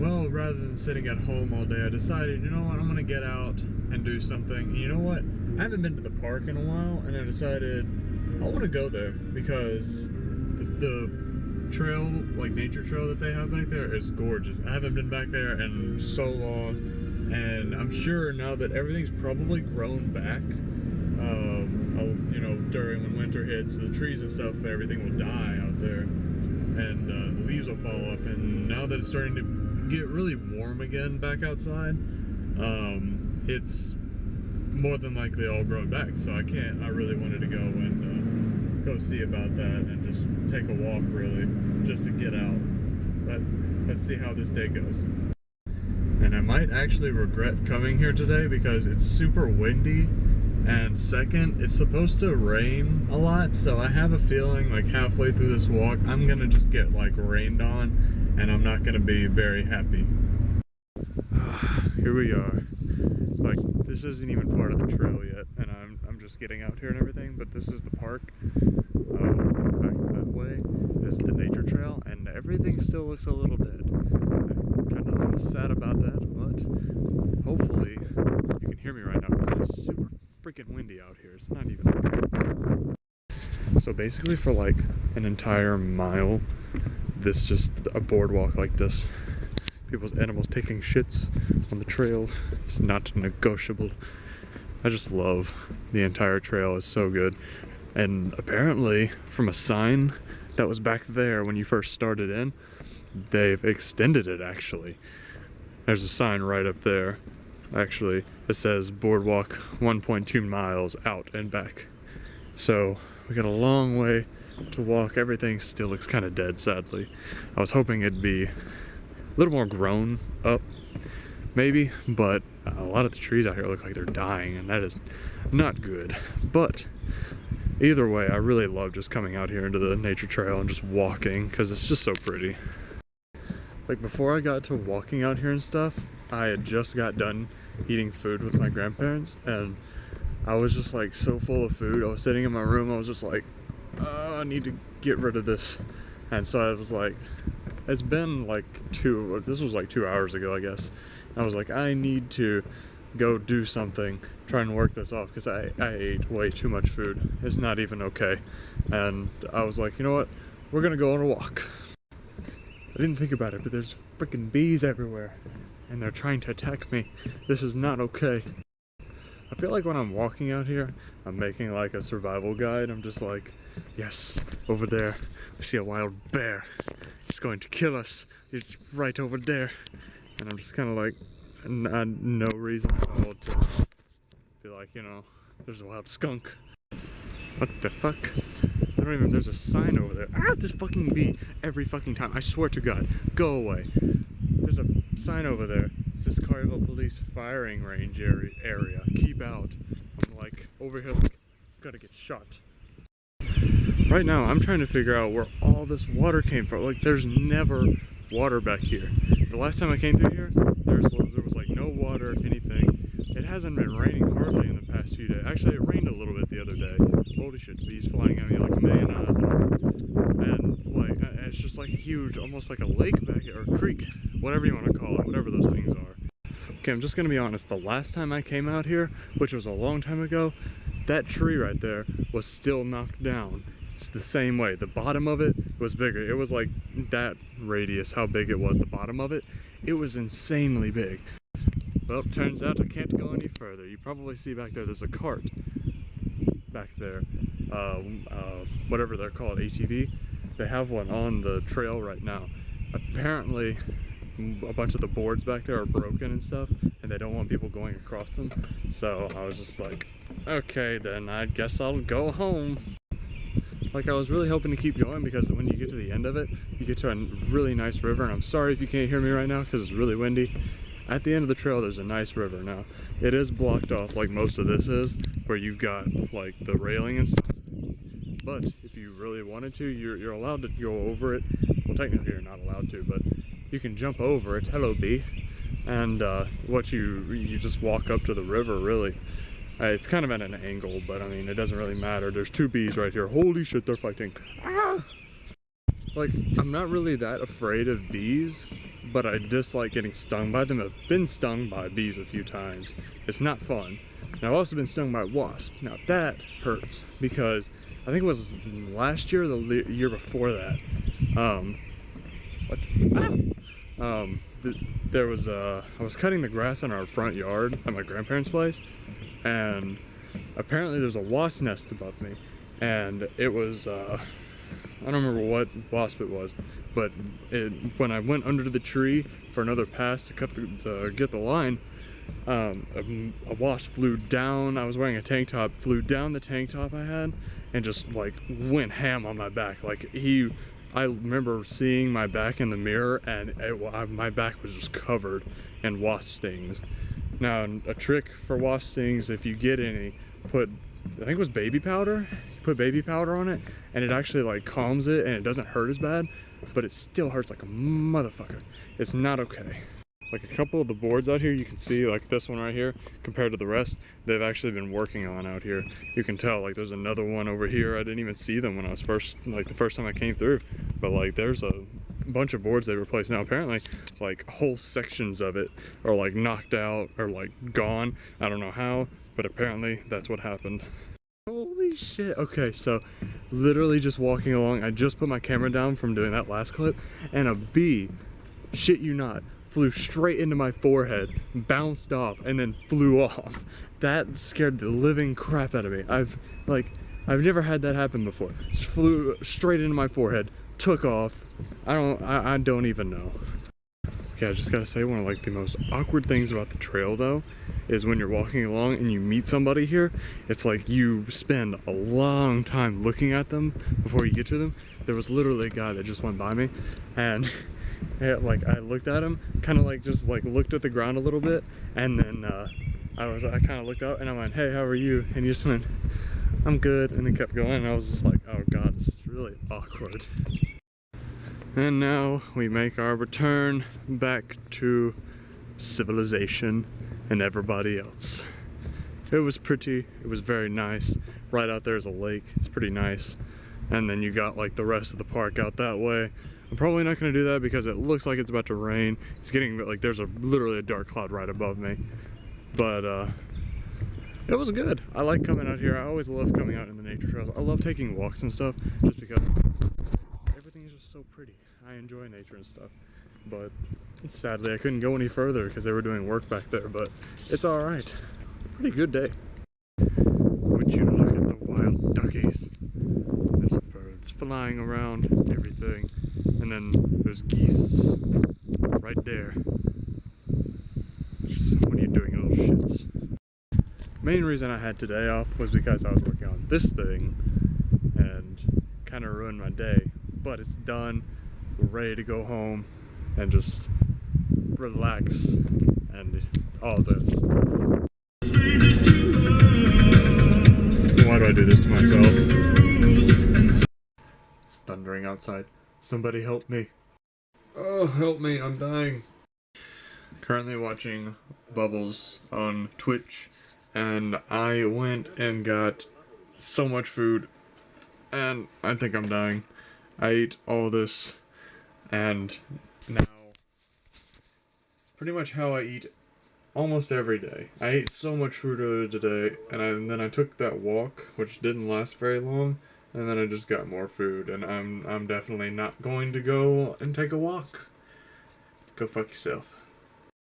well, rather than sitting at home all day, I decided, you know what, I'm gonna get out and do something. And you know what? I haven't been to the park in a while, and I decided I want to go there because the trail, like nature trail that they have back there, is gorgeous. I haven't been back there in so long, and I'm sure now that everything's probably grown back, you know, during when winter hits, the trees and stuff, everything will die out there, and the leaves will fall off. And now that it's starting to get really warm again back outside, it's more than likely all grown back. So I really wanted to go and go see about that and just take a walk, really, just to get out. But let's see how this day goes. And I might actually regret coming here today because it's super windy, and second, it's supposed to rain a lot, so I have a feeling like halfway through this walk I'm gonna just get like rained on, and I'm not gonna be very happy. Here we are. Like, this isn't even part of the trail yet, and I'm just getting out here and everything, but this is the park. Back that way is the nature trail, and everything still looks a little dead. I'm kind of a little sad about that, but hopefully you can hear me right now because it's super freaking windy out here. It's not even okay. So basically for like an entire mile, this just a boardwalk like this. People's animals taking shits on the trail. It's not negotiable. I just love the entire trail. It's so good. And apparently from a sign that was back there when you first started in, they've extended it actually. There's a sign right up there. Actually, it says boardwalk 1.2 miles out and back. So we got a long way to walk. Everything still looks kind of dead, sadly. I was hoping it'd be a little more grown up, maybe, but a lot of the trees out here look like they're dying, and that is not good. But either way, I really love just coming out here into the nature trail and just walking because it's just so pretty. Like, before I got to walking out here and stuff, I had just got done eating food with my grandparents, and I was just like so full of food. I was sitting in my room, I was just like, I need to get rid of this. And so I was like, it's been like this was like 2 hours ago, I guess. I was like, I need to go do something, try and work this off, because I ate way too much food. It's not even okay. And I was like, you know what, we're gonna go on a walk. I didn't think about it, but there's freaking bees everywhere, and they're trying to attack me. This is not okay. I feel like when I'm walking out here, I'm making like a survival guide. I'm just like, yes, over there, I see a wild bear. It's going to kill us. It's right over there. And I'm just kind of like, no reason at all to be like, you know, there's a wild skunk. What the fuck? I don't even, there's a sign over there. Ah, this fucking bee every fucking time. I swear to God, go away. There's a sign over there. It says Collierville Police Firing Range area. Keep out. I'm like, over here, like, gotta get shot. Right now, I'm trying to figure out where all this water came from. Like, there's never water back here. The last time I came through here, there was like no water, anything. It hasn't been raining hardly in the past few days. Actually, it rained a little bit the other day. Holy shit, bees flying at me like a million eyes. And like, it's just like a huge, almost like a lake back here, or a creek, whatever you want to call it, whatever those things are. Okay, I'm just gonna be honest. The last time I came out here, which was a long time ago, that tree right there was still knocked down. It's the same way. The bottom of it was bigger. It was like that radius, how big it was. The bottom of it, it was insanely big. Well, turns out I can't go any further. You probably see back there's a cart back there. Whatever they're called, ATV. They have one on the trail right now. Apparently, a bunch of the boards back there are broken and stuff, and they don't want people going across them. So I was just like, okay, then I guess I'll go home. Like, I was really hoping to keep going because when you get to the end of it, you get to a really nice river, and I'm sorry if you can't hear me right now because it's really windy. At the end of the trail, there's a nice river. Now, it is blocked off like most of this is, where you've got like the railing and stuff. But if you really wanted to, you're allowed to go over it. Well, technically you're not allowed to, but you can jump over it. Hello, bee. And you just walk up to the river, really. It's kind of at an angle, but I mean, it doesn't really matter. There's two bees right here. Holy shit, they're fighting. Ah! Like, I'm not really that afraid of bees, but I dislike getting stung by them. I've been stung by bees a few times. It's not fun. And I've also been stung by wasps. Now that hurts because I think it was last year or the year before that. There was I was cutting the grass in our front yard at my grandparents' place, and apparently there's a wasp nest above me, and it was I don't remember what wasp it was, but when I went under the tree for another pass to get the line, a wasp flew down. I was wearing a tank top, flew down the tank top I had, and just like went ham on my back. I remember seeing my back in the mirror, and my back was just covered in wasp stings. Now, a trick for wasp stings, if you get any, I think it was baby powder. You put baby powder on it, and it actually like calms it, and it doesn't hurt as bad, but it still hurts like a motherfucker. It's not okay. Like a couple of the boards out here, you can see like this one right here, compared to the rest, they've actually been working on out here. You can tell, like there's another one over here. I didn't even see them when I was the first time I came through. But like there's a bunch of boards they replaced. Now apparently like whole sections of it are like knocked out or like gone. I don't know how, but apparently that's what happened. Holy shit. Okay, so literally just walking along, I just put my camera down from doing that last clip, and a bee, shit you not, flew straight into my forehead, bounced off, and then flew off. That scared the living crap out of me. I've never had that happen before. Just flew straight into my forehead, took off. I don't even know. Okay, I just gotta say, one of like the most awkward things about the trail though is when you're walking along and you meet somebody here, it's like you spend a long time looking at them before you get to them. There was literally a guy that just went by me, and like I looked at him, kind of like just like looked at the ground a little bit, and then I kind of looked up and I went, "Hey, how are you?" And he just went, "I'm good," and then kept going. And I was just like, "Oh God, this is really awkward." And now we make our return back to civilization and everybody else. It was pretty. It was very nice. Right out there is a lake. It's pretty nice. And then you got like the rest of the park out that way. I'm probably not going to do that because it looks like it's about to rain. It's getting like there's literally a dark cloud right above me. But it was good. I like coming out here. I always love coming out in the nature trails. I love taking walks and stuff just because everything is just so pretty. I enjoy nature and stuff. But sadly I couldn't go any further because they were doing work back there, but it's alright. Pretty good day. Would you look at the wild duckies? There's birds flying around, everything. And then there's geese right there. What are you doing, you little shits? Main reason I had today off was because I was working on this thing and kind of ruined my day. But it's done. We're ready to go home and just relax and all this stuff. Why do I do this to myself? It's thundering outside. Somebody help me. Oh, help me, I'm dying. Currently watching Bubbles on Twitch, and I went and got so much food, and I think I'm dying. I ate all this, and now it's pretty much how I eat almost every day. I ate so much food earlier today, and then I took that walk, which didn't last very long, and then I just got more food, and I'm definitely not going to go and take a walk. Go fuck yourself.